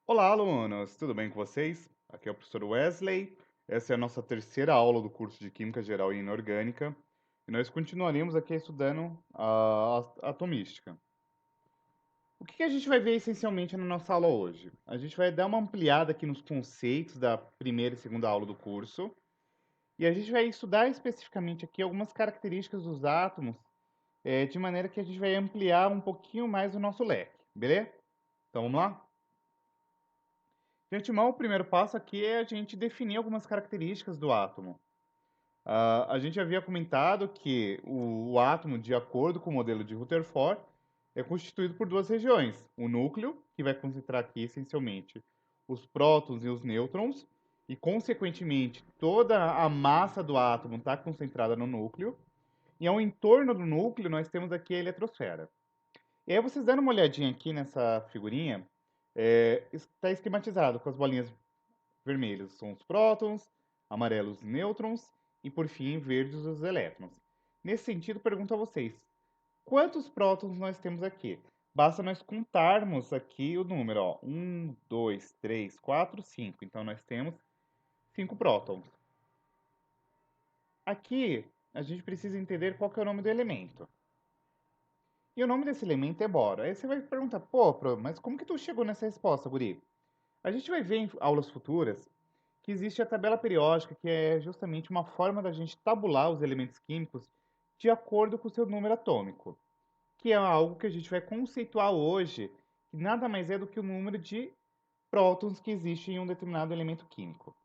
Olá, alunos! Tudo bem com vocês? Aqui é o professor Wesley. Essa é a nossa terceira aula do curso de Química Geral e Inorgânica. E nós continuaremos aqui estudando a atomística. O que a gente vai ver essencialmente na nossa aula hoje? A gente vai dar uma ampliada aqui nos conceitos da primeira e segunda aula do curso. E a gente vai estudar especificamente aqui algumas características dos átomos, de maneira que a gente vai ampliar um pouquinho mais o nosso leque, beleza? Então vamos lá? De antemão, o primeiro passo aqui é a gente definir algumas características do átomo. A gente havia comentado que o átomo, de acordo com o modelo de Rutherford, é constituído por duas regiões. O núcleo, que vai concentrar aqui essencialmente os prótons e os nêutrons, e consequentemente toda a massa do átomo está concentrada no núcleo. E ao entorno do núcleo nós temos aqui a eletrosfera. E aí vocês dando uma olhadinha aqui nessa figurinha, está esquematizado com as bolinhas vermelhos são os prótons, amarelos os nêutrons e, por fim, verdes os elétrons. Nesse sentido, pergunto a vocês, quantos prótons nós temos aqui? Basta nós contarmos aqui o número, ó, 1, 2, 3, 4, 5. Então, nós temos 5 prótons. Aqui, a gente precisa entender qual que é o nome do elemento. E o nome desse elemento é boro. Aí você vai perguntar, pô, mas como que tu chegou nessa resposta, guri? A gente vai ver em aulas futuras que existe a tabela periódica, que é justamente uma forma da gente tabular os elementos químicos de acordo com o seu número atômico, que é algo que a gente vai conceituar hoje, que nada mais é do que o número de prótons que existe em um determinado elemento químico.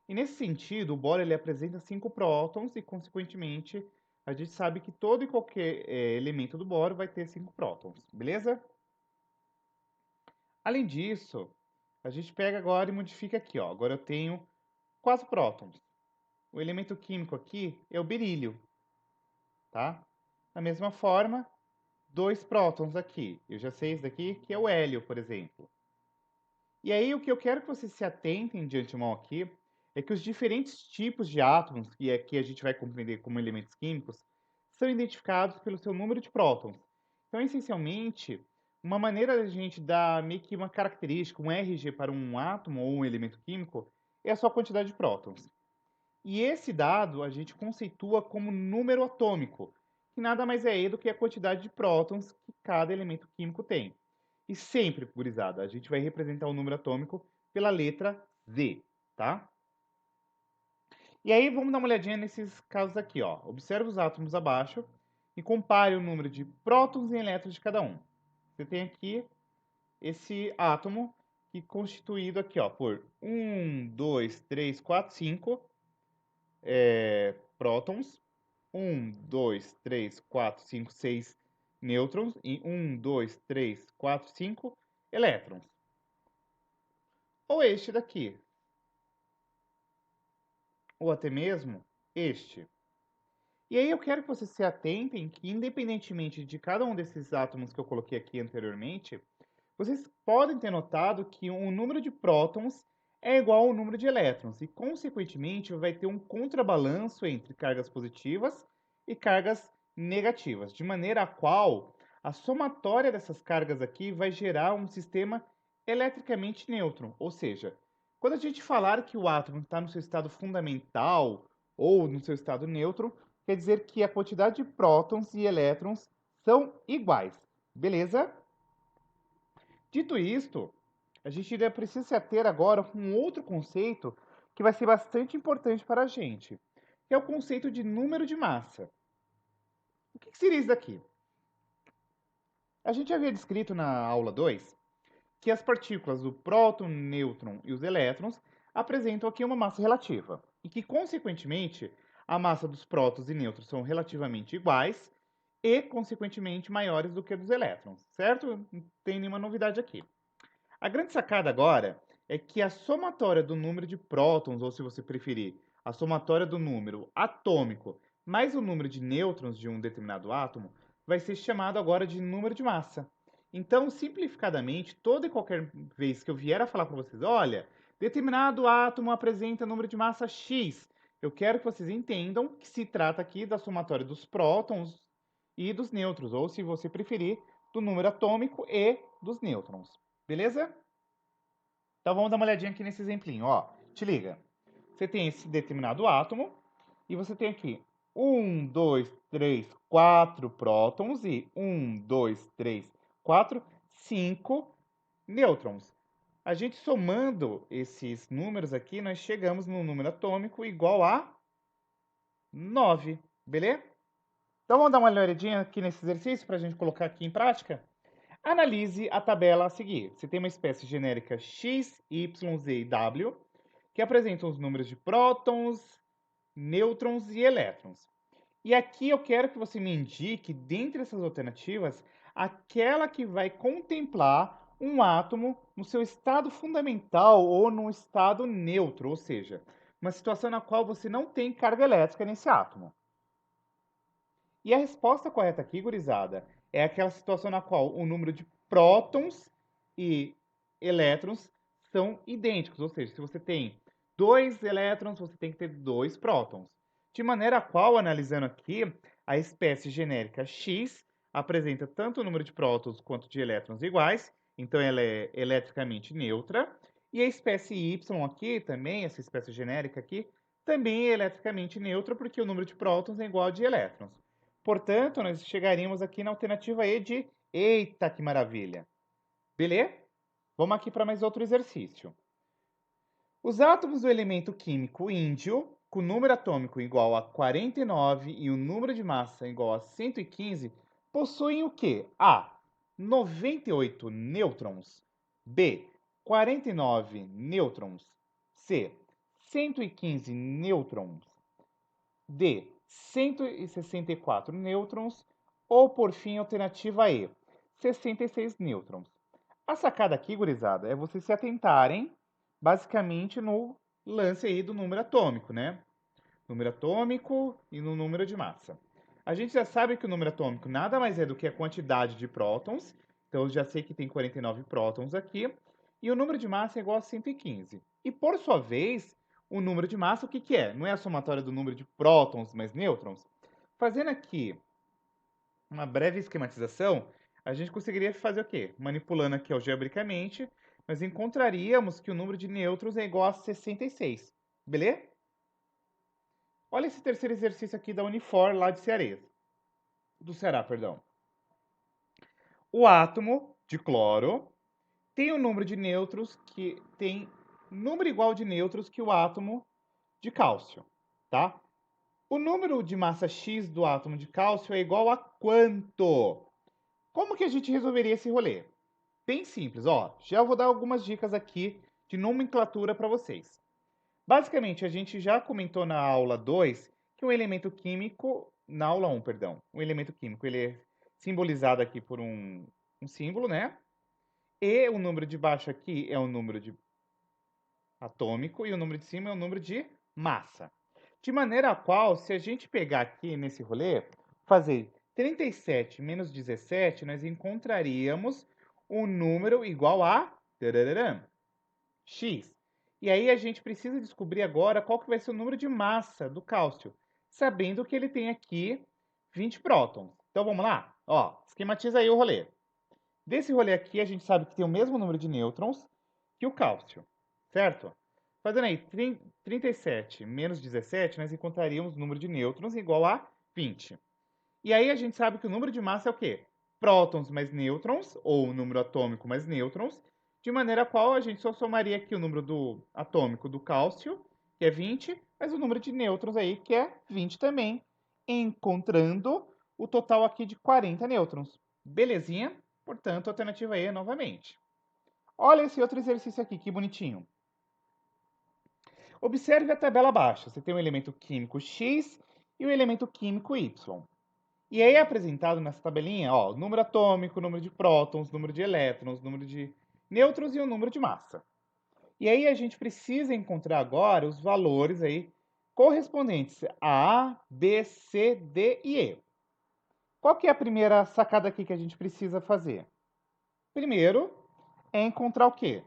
E nesse sentido, o boro ele apresenta 5 prótons e, consequentemente, a gente sabe que todo e qualquer elemento do boro vai ter 5 prótons, beleza? Além disso, a gente pega agora e modifica aqui, ó. Agora eu tenho 4 prótons. O elemento químico aqui é o berílio, tá? Da mesma forma, 2 prótons aqui. Eu já sei esse daqui, que é o hélio, por exemplo. E aí, o que eu quero que vocês se atentem de antemão aqui é que os diferentes tipos de átomos, que aqui a gente vai compreender como elementos químicos, são identificados pelo seu número de prótons. Então, essencialmente, uma maneira da gente dar meio que uma característica, um RG para um átomo ou um elemento químico, é a sua quantidade de prótons. E esse dado a gente conceitua como número atômico, que nada mais é do que a quantidade de prótons que cada elemento químico tem. E sempre, gurizada, a gente vai representar o número atômico pela letra Z, tá? E aí vamos dar uma olhadinha nesses casos aqui, ó. Observe os átomos abaixo e compare o número de prótons e elétrons de cada um. Você tem aqui esse átomo que é constituído aqui, ó, por 1, 2, 3, 4, 5 prótons, 1, 2, 3, 4, 5, 6 nêutrons e 1, 2, 3, 4, 5 elétrons. Ou este daqui, ou até mesmo este. E aí eu quero que vocês se atentem que, independentemente de cada um desses átomos que eu coloquei aqui anteriormente, vocês podem ter notado que o número de prótons é igual ao número de elétrons e, consequentemente, vai ter um contrabalanço entre cargas positivas e cargas negativas, de maneira a qual a somatória dessas cargas aqui vai gerar um sistema eletricamente neutro, ou seja, quando a gente falar que o átomo está no seu estado fundamental ou no seu estado neutro, quer dizer que a quantidade de prótons e elétrons são iguais, beleza? Dito isto, a gente ainda precisa se ater agora com um outro conceito que vai ser bastante importante para a gente, que é o conceito de número de massa. O que seria isso daqui? A gente havia descrito na aula 2 que as partículas do próton, nêutron e os elétrons apresentam aqui uma massa relativa, e que, consequentemente, a massa dos prótons e nêutrons são relativamente iguais e, consequentemente, maiores do que a dos elétrons, certo? Não tem nenhuma novidade aqui. A grande sacada agora é que a somatória do número de prótons, ou se você preferir, a somatória do número atômico mais o número de nêutrons de um determinado átomo, vai ser chamado agora de número de massa. Então, simplificadamente, toda e qualquer vez que eu vier a falar para vocês, olha, determinado átomo apresenta número de massa X, eu quero que vocês entendam que se trata aqui da somatória dos prótons e dos nêutrons, ou se você preferir, do número atômico e dos nêutrons. Beleza? Então vamos dar uma olhadinha aqui nesse exemplinho, ó. Te liga. Você tem esse determinado átomo e você tem aqui 4 prótons e 5 nêutrons. A gente somando esses números aqui, nós chegamos no número atômico igual a 9, beleza? Então vamos dar uma olhadinha aqui nesse exercício para a gente colocar aqui em prática? Analise a tabela a seguir. Você tem uma espécie genérica X, Y, Z e W, que apresentam os números de prótons, nêutrons e elétrons. E aqui eu quero que você me indique, dentre essas alternativas, aquela que vai contemplar um átomo no seu estado fundamental ou no estado neutro, ou seja, uma situação na qual você não tem carga elétrica nesse átomo. E a resposta correta aqui, gurizada, é aquela situação na qual o número de prótons e elétrons são idênticos. Ou seja, se você tem 2 elétrons, você tem que ter 2 prótons. De maneira a qual, analisando aqui, a espécie genérica X apresenta tanto o número de prótons quanto de elétrons iguais, então ela é eletricamente neutra. E a espécie Y aqui também, essa espécie genérica aqui, também é eletricamente neutra, porque o número de prótons é igual ao de elétrons. Portanto, nós chegaríamos aqui na alternativa E de eita, que maravilha. Beleza? Vamos aqui para mais outro exercício. Os átomos do elemento químico índio, com número atômico igual a 49 e o número de massa igual a 115, possuem o quê? A. 98 nêutrons. B. 49 nêutrons. C. 115 nêutrons. D. 164 nêutrons. Ou, por fim, alternativa E. 66 nêutrons. A sacada aqui, gurizada, é vocês se atentarem, basicamente, no lance aí do número atômico, né? Número atômico e no número de massa. A gente já sabe que o número atômico nada mais é do que a quantidade de prótons. Então, eu já sei que tem 49 prótons aqui. E o número de massa é igual a 115. E, por sua vez, o número de massa, o que que é? Não é a somatória do número de prótons mais nêutrons? Fazendo aqui uma breve esquematização, a gente conseguiria fazer o quê? Manipulando aqui algebricamente, nós encontraríamos que o número de nêutrons é igual a 66. Beleza? Olha esse terceiro exercício aqui da Unifor, lá de Ceará. Do Ceará, perdão. O átomo de cloro tem um número de nêutrons que tem número igual de nêutrons que o átomo de cálcio, tá? O número de massa X do átomo de cálcio é igual a quanto? Como que a gente resolveria esse rolê? Bem simples, ó. Já vou dar algumas dicas aqui de nomenclatura para vocês. Basicamente, a gente já comentou na aula 2 que um elemento químico, na aula 1, perdão, um elemento químico, ele é simbolizado aqui por um símbolo, né? E o número de baixo aqui é o número de atômico e o número de cima é o número de massa. De maneira a qual, se a gente pegar aqui nesse rolê, fazer 37 menos 17, nós encontraríamos um número igual a X. E aí a gente precisa descobrir agora qual que vai ser o número de massa do cálcio, sabendo que ele tem aqui 20 prótons. Então vamos lá? Ó, esquematiza aí o rolê. Desse rolê aqui, a gente sabe que tem o mesmo número de nêutrons que o cálcio, certo? Fazendo aí 37 menos 17, nós encontraríamos o número de nêutrons igual a 20. E aí a gente sabe que o número de massa é o quê? Prótons mais nêutrons, ou o número atômico mais nêutrons, de maneira a qual a gente só somaria aqui o número do atômico do cálcio, que é 20, mas o número de nêutrons aí, que é 20 também, encontrando o total aqui de 40 nêutrons. Belezinha? Portanto, a alternativa E novamente. Olha esse outro exercício aqui, que bonitinho. Observe a tabela abaixo. Você tem o elemento químico X e o elemento químico Y. E aí é apresentado nessa tabelinha, ó, número atômico, número de prótons, número de elétrons, número de nêutrons e o número de massa. E aí a gente precisa encontrar agora os valores aí correspondentes a A, B, C, D e E. Qual que é a primeira sacada aqui que a gente precisa fazer? Primeiro é encontrar o quê?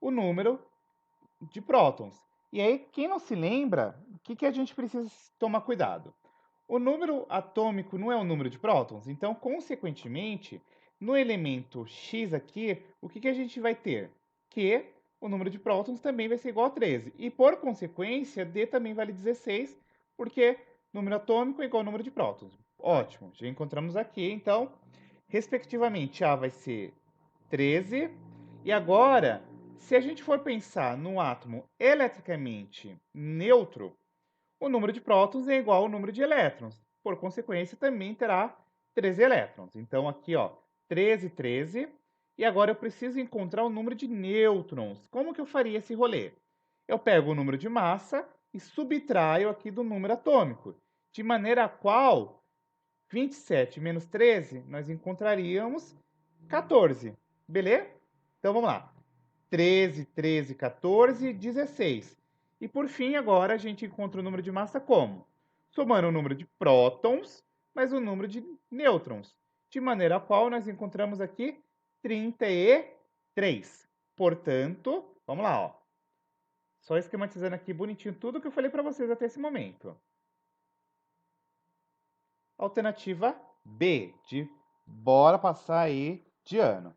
O número de prótons. E aí, quem não se lembra, o que, que a gente precisa tomar cuidado? O número atômico não é o número de prótons, então, consequentemente, no elemento x aqui, o que a gente vai ter? Que o número de prótons também vai ser igual a 13. E, por consequência, D também vale 16, porque número atômico é igual ao número de prótons. Ótimo, já encontramos aqui, então, respectivamente, A vai ser 13. E agora, se a gente for pensar no átomo eletricamente neutro, o número de prótons é igual ao número de elétrons. Por consequência, também terá 13 elétrons. Então, aqui, ó, 13, 13. E agora eu preciso encontrar o número de nêutrons. Como que eu faria esse rolê? Eu pego o número de massa e subtraio aqui do número atômico, de maneira a qual 27 menos 13, nós encontraríamos 14. Beleza? Então, vamos lá. 13, 13, 14, 16. E por fim, agora a gente encontra o número de massa como? Somando o número de prótons mais o número de nêutrons, de maneira a qual nós encontramos aqui 33. Portanto, vamos lá, ó. Só esquematizando aqui bonitinho tudo que eu falei para vocês até esse momento. Alternativa B, de bora passar aí de ano.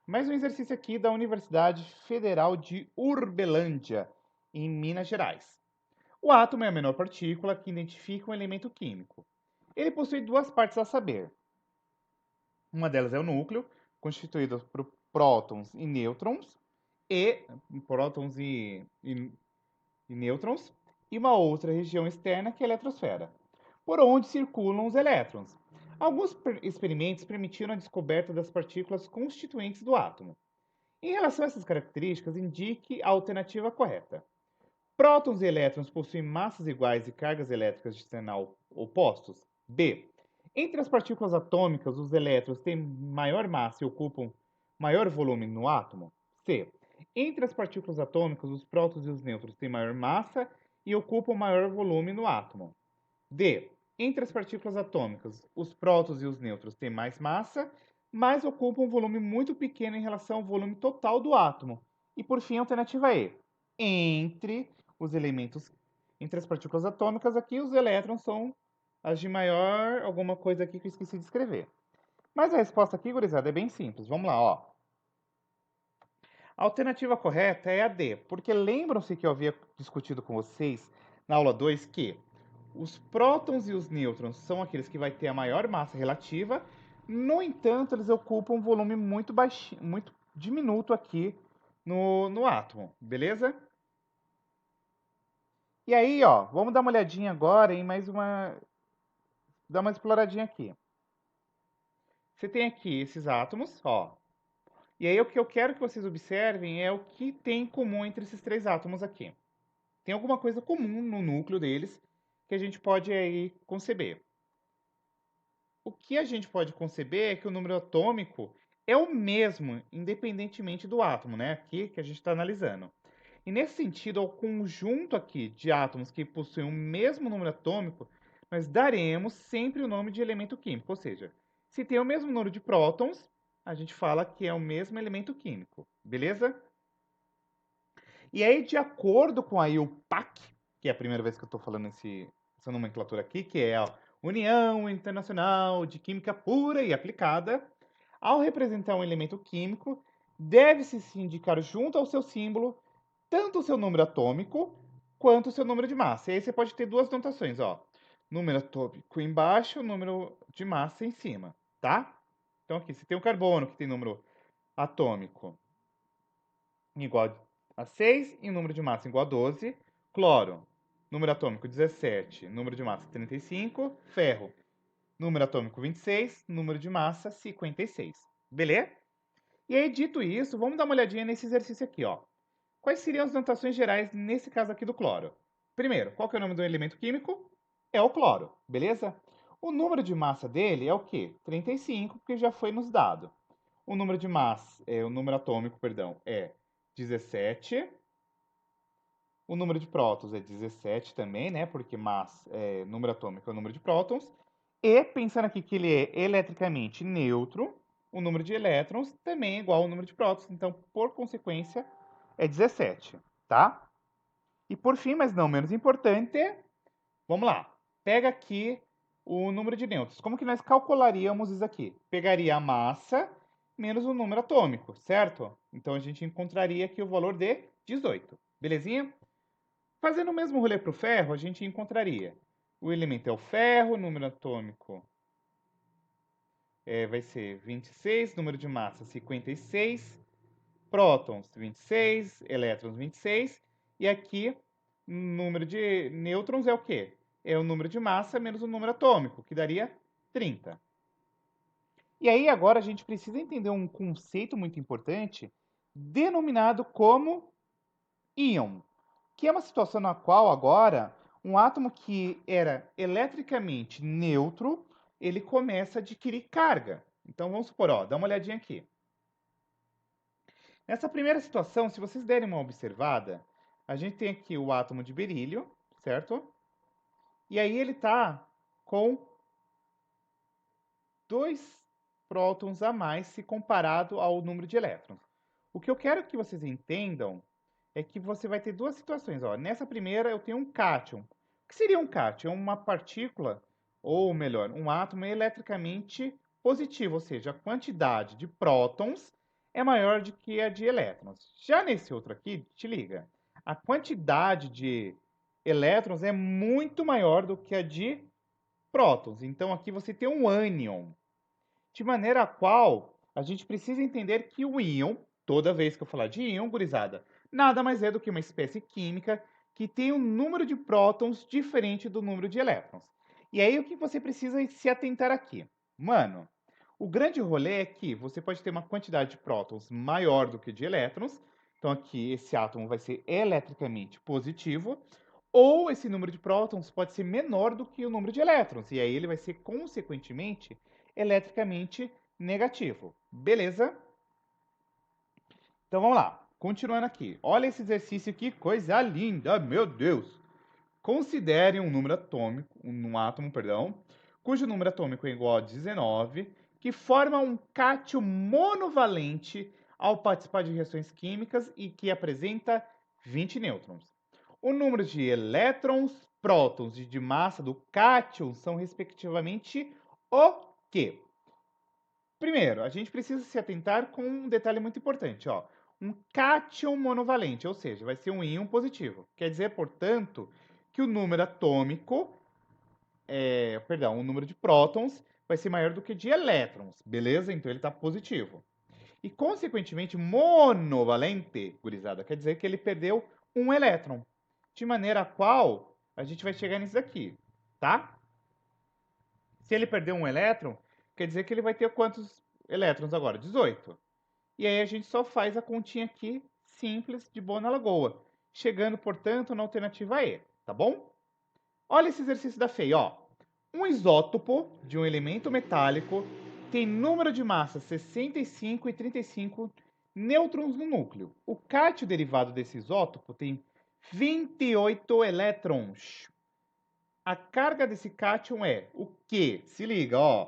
Mais um exercício aqui da Universidade Federal de Uberlândia, em Minas Gerais. O átomo é a menor partícula que identifica um elemento químico. Ele possui duas partes a saber. Uma delas é o núcleo, constituído por prótons e nêutrons, e nêutrons, e uma outra região externa que é a eletrosfera, por onde circulam os elétrons. Alguns experimentos permitiram a descoberta das partículas constituintes do átomo. Em relação a essas características, indique a alternativa correta. Prótons e elétrons possuem massas iguais e cargas elétricas de sinal opostos? B. Entre as partículas atômicas, os elétrons têm maior massa e ocupam maior volume no átomo? C. Entre as partículas atômicas, os prótons e os nêutrons têm maior massa e ocupam maior volume no átomo? D. Entre as partículas atômicas, os prótons e os nêutrons têm mais massa, mas ocupam um volume muito pequeno em relação ao volume total do átomo. E por fim, a alternativa E. Entre os elementos, entre as partículas atômicas, aqui os elétrons são as de maior alguma coisa aqui que eu esqueci de escrever. Mas a resposta aqui, gurizada, é bem simples. Vamos lá, ó. A alternativa correta é a D, porque lembram-se que eu havia discutido com vocês na aula 2 que os prótons e os nêutrons são aqueles que vai ter a maior massa relativa. No entanto, eles ocupam um volume muito baixinho, muito diminuto aqui no átomo, beleza? E aí, ó, vamos dar uma olhadinha agora em mais uma, dar uma exploradinha aqui. Você tem aqui esses átomos, ó. E aí o que eu quero que vocês observem é o que tem em comum entre esses três átomos aqui. Tem alguma coisa comum no núcleo deles que a gente pode aí conceber. O que a gente pode conceber é que o número atômico é o mesmo, independentemente do átomo, né? Aqui que a gente está analisando. E nesse sentido, ao conjunto aqui de átomos que possuem o mesmo número atômico, nós daremos sempre o nome de elemento químico. Ou seja, se tem o mesmo número de prótons, a gente fala que é o mesmo elemento químico, beleza? E aí, de acordo com a IUPAC, que é a primeira vez que eu estou falando essa nomenclatura aqui, que é a União Internacional de Química Pura e Aplicada, ao representar um elemento químico, deve-se se indicar junto ao seu símbolo tanto o seu número atômico quanto o seu número de massa. E aí você pode ter duas notações, ó. Número atômico embaixo, número de massa em cima, tá? Então aqui, se tem o carbono que tem número atômico igual a 6 e número de massa igual a 12. Cloro, número atômico 17, número de massa 35. Ferro, número atômico 26, número de massa 56. Beleza? E aí, dito isso, vamos dar uma olhadinha nesse exercício aqui, ó. Quais seriam as notações gerais nesse caso aqui do cloro? Primeiro, qual que é o nome do elemento químico? É o cloro, beleza? O número de massa dele é o quê? 35, porque já foi nos dado. O número de massa, o número atômico, perdão, é 17. O número de prótons é 17 também, né? Porque número atômico é o número de prótons. E, pensando aqui que ele é eletricamente neutro, o número de elétrons também é igual ao número de prótons. Então, por consequência, é 17, tá? E por fim, mas não menos importante, vamos lá. Pega aqui o número de nêutrons. Como que nós calcularíamos isso aqui? Pegaria a massa menos o número atômico, certo? Então a gente encontraria aqui o valor de 18, belezinha? Fazendo o mesmo rolê para o ferro, a gente encontraria o elemento é o ferro, o número atômico vai ser 26, número de massa 56, prótons 26, elétrons 26, e aqui o número de nêutrons é o quê? É o número de massa menos o número atômico, que daria 30. E aí agora a gente precisa entender um conceito muito importante, denominado como íon, que é uma situação na qual agora um átomo que era eletricamente neutro, ele começa a adquirir carga. Então vamos supor, ó, dá uma olhadinha aqui. Nessa primeira situação, se vocês derem uma observada, a gente tem aqui o átomo de berílio, certo? E aí ele está com 2 prótons a mais se comparado ao número de elétrons. O que eu quero que vocês entendam é que você vai ter duas situações. Ó. Nessa primeira, eu tenho um cátion. O que seria um cátion? Uma partícula, ou melhor, um átomo eletricamente positivo, ou seja, a quantidade de prótons é maior do que a de elétrons. Já nesse outro aqui, te liga, a quantidade de elétrons é muito maior do que a de prótons. Então, aqui você tem um ânion, de maneira a qual a gente precisa entender que o íon, toda vez que eu falar de íon, gurizada, nada mais é do que uma espécie química que tem um número de prótons diferente do número de elétrons. E aí o que você precisa se atentar aqui? Mano, o grande rolê é que você pode ter uma quantidade de prótons maior do que de elétrons, então aqui esse átomo vai ser eletricamente positivo, ou esse número de prótons pode ser menor do que o número de elétrons, e aí ele vai ser consequentemente eletricamente negativo. Beleza? Então vamos lá. Continuando aqui. Olha esse exercício aqui, coisa linda, meu Deus. Considere um número atômico, um átomo, perdão, cujo número atômico é igual a 19, que forma um cátion monovalente ao participar de reações químicas e que apresenta 20 nêutrons. O número de elétrons, prótons e de massa do cátion são respectivamente o quê? Primeiro, a gente precisa se atentar com um detalhe muito importante, ó. Um cátion monovalente, ou seja, vai ser um íon positivo. Quer dizer, portanto, que o número atômico, o número de prótons vai ser maior do que de elétrons, beleza? Então ele está positivo. E, consequentemente, monovalente, gurizada, quer dizer que ele perdeu um elétron. De maneira a qual a gente vai chegar nisso daqui, tá? Se ele perder um elétron, quer dizer que ele vai ter quantos elétrons agora? 18. E aí a gente só faz a continha aqui, simples, de boa na lagoa. Chegando, portanto, na alternativa E, tá bom? Olha esse exercício da FEI, ó. Um isótopo de um elemento metálico tem número de massa 65 e 35 nêutrons no núcleo. O cátion derivado desse isótopo tem 28 elétrons. A carga desse cátion é o quê? Se liga, ó.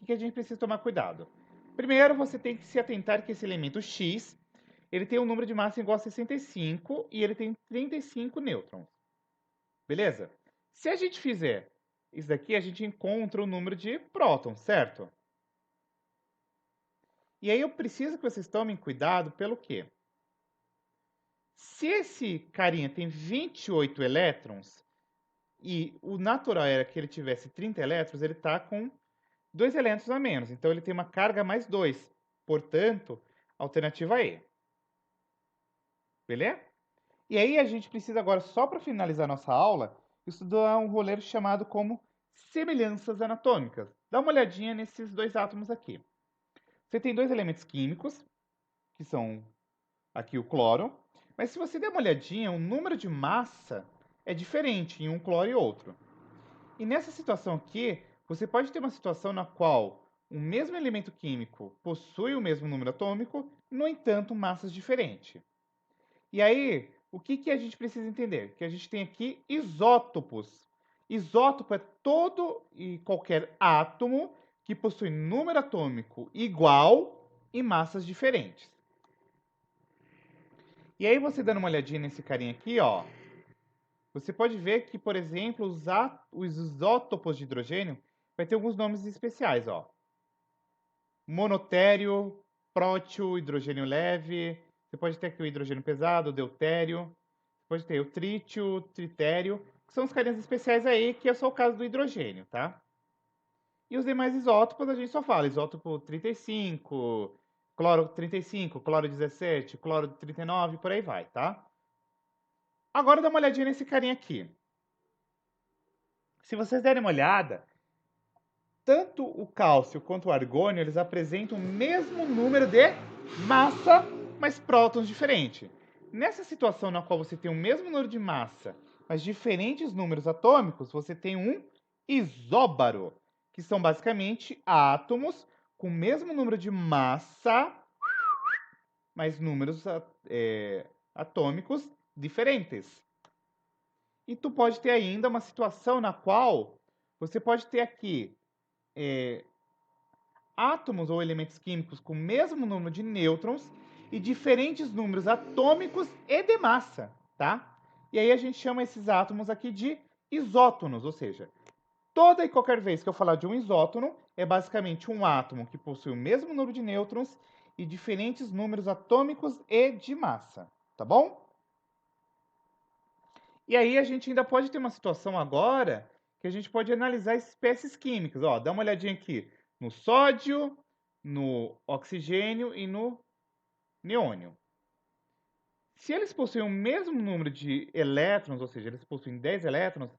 O que a gente precisa tomar cuidado? Primeiro, você tem que se atentar que esse elemento X, ele tem um número de massa igual a 65 e ele tem 35 nêutrons. Beleza? Se a gente fizer isso daqui, a gente encontra o número de prótons, certo? E aí eu preciso que vocês tomem cuidado pelo quê? Se esse carinha tem 28 elétrons e o natural era que ele tivesse 30 elétrons, ele está com 2 elétrons a menos. Então ele tem uma carga mais 2. Portanto, alternativa E. Beleza? E aí a gente precisa agora, só para finalizar nossa aula, estudar um rolê chamado como semelhanças anatômicas. Dá uma olhadinha nesses dois átomos aqui. Você tem dois elementos químicos, que são aqui o cloro, mas se você der uma olhadinha, o número de massa é diferente em um cloro e outro. E nessa situação aqui, você pode ter uma situação na qual o mesmo elemento químico possui o mesmo número atômico, no entanto, massas diferentes. E aí, o que a gente precisa entender? Que a gente tem aqui isótopos. Isótopo é todo e qualquer átomo que possui número atômico igual e massas diferentes. E aí, você dando uma olhadinha nesse carinha aqui, ó, você pode ver que, por exemplo, os isótopos de hidrogênio vai ter alguns nomes especiais, ó. Monotério, prótio, hidrogênio leve. Você pode ter aqui o hidrogênio pesado, o deutério. Você pode ter o trítio, tritério, que são os carinhas especiais aí, que é só o caso do hidrogênio, tá? E os demais isótopos a gente só fala isótopo 35, cloro 35, cloro 17, cloro 39, por aí vai, tá? Agora dá uma olhadinha nesse carinha aqui. Se vocês derem uma olhada, tanto o cálcio quanto o argônio, eles apresentam o mesmo número de massa, mas prótons diferentes. Nessa situação na qual você tem o mesmo número de massa, mas diferentes números atômicos, você tem um isóbaro, que são basicamente átomos com o mesmo número de massa, mas números atômicos diferentes. E tu pode ter ainda uma situação na qual você pode ter aqui átomos ou elementos químicos com o mesmo número de nêutrons e diferentes números atômicos e de massa, tá? E aí a gente chama esses átomos aqui de isótonos, ou seja, toda e qualquer vez que eu falar de um isótono, é basicamente um átomo que possui o mesmo número de nêutrons e diferentes números atômicos e de massa, tá bom? E aí a gente ainda pode ter uma situação agora que a gente pode analisar espécies químicas. Ó, dá uma olhadinha aqui no sódio, no oxigênio e no neônio. Se eles possuem o mesmo número de elétrons, ou seja, eles possuem 10 elétrons,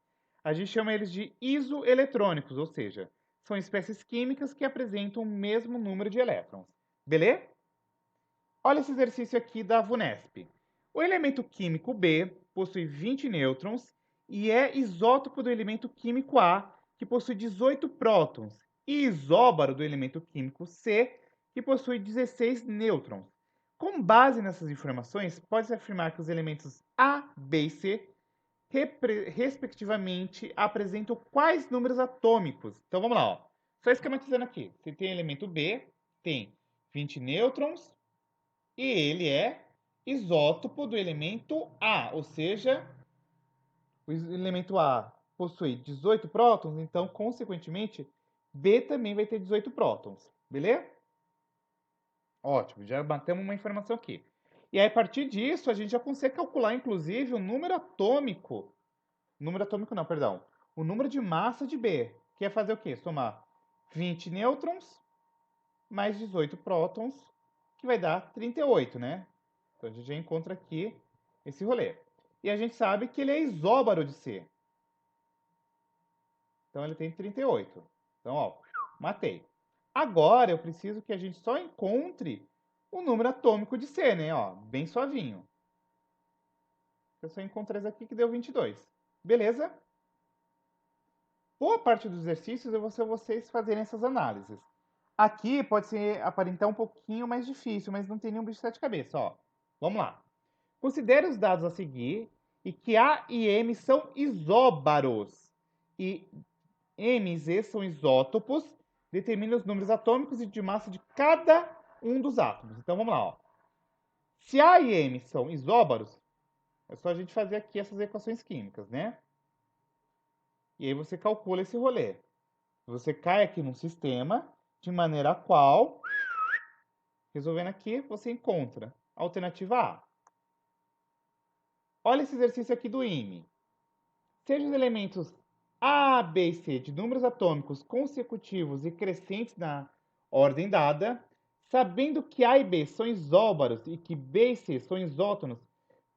a gente chama eles de isoeletrônicos, ou seja, são espécies químicas que apresentam o mesmo número de elétrons. Beleza? Olha esse exercício aqui da VUNESP. O elemento químico B possui 20 nêutrons e é isótopo do elemento químico A, que possui 18 prótons, e isóbaro do elemento químico C, que possui 16 nêutrons. Com base nessas informações, pode-se afirmar que os elementos A, B e C, respectivamente, apresentam quais números atômicos? Então vamos lá, ó. Só esquematizando aqui. Você tem elemento B, tem 20 nêutrons, e ele é isótopo do elemento A, ou seja, o elemento A possui 18 prótons, então, consequentemente, B também vai ter 18 prótons, beleza? Ótimo, já batemos uma informação aqui. E aí, a partir disso, a gente já consegue calcular, inclusive, o número atômico não, perdão, o número de massa de B, que é fazer o quê? Somar 20 nêutrons mais 18 prótons, que vai dar 38, né? Então a gente já encontra aqui esse rolê. E a gente sabe que ele é isóbaro de C. Então ele tem 38. Então, ó, matei. Agora eu preciso que a gente só encontre o número atômico de C, né? Ó, bem suavinho. Eu só encontrei esse aqui que deu 22. Beleza? Boa parte dos exercícios eu vou ser vocês fazerem essas análises. Aqui pode ser aparentar um pouquinho mais difícil, mas não tem nenhum bicho de sete cabeças, ó. Vamos lá. Considere os dados a seguir e que A e M são isóbaros e M e Z são isótopos. Determine os números atômicos e de massa de cada um dos átomos. Então vamos lá, ó. Se A e M são isóbaros, é só a gente fazer aqui essas equações químicas, né? E aí você calcula esse rolê. Você cai aqui num sistema de maneira a qual, resolvendo aqui, você encontra a alternativa A. Olha esse exercício aqui do IME. Seja os elementos A, B e C de números atômicos consecutivos e crescentes na ordem dada, sabendo que A e B são isóbaros e que B e C são isótonos,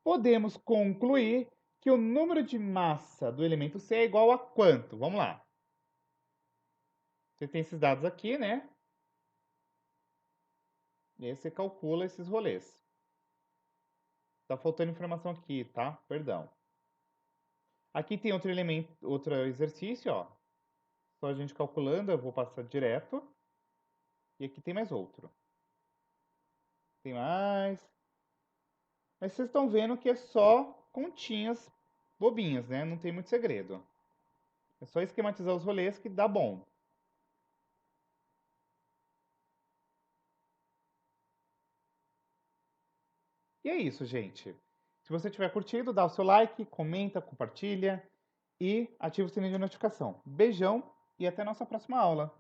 podemos concluir que o número de massa do elemento C é igual a quanto? Vamos lá. Você tem esses dados aqui, né? E aí você calcula esses rolês. Tá faltando informação aqui, tá? Perdão. Aqui tem outro elemento, outro exercício, ó. Só a gente calculando, eu vou passar direto. E aqui tem mais outro. Tem mais. Mas vocês estão vendo que é só continhas bobinhas, né? Não tem muito segredo. É só esquematizar os rolês que dá bom. E é isso, gente. Se Se você tiver curtido, dá o seu like, comenta, compartilha e ativa o sininho de notificação. Beijão e até a nossa próxima aula.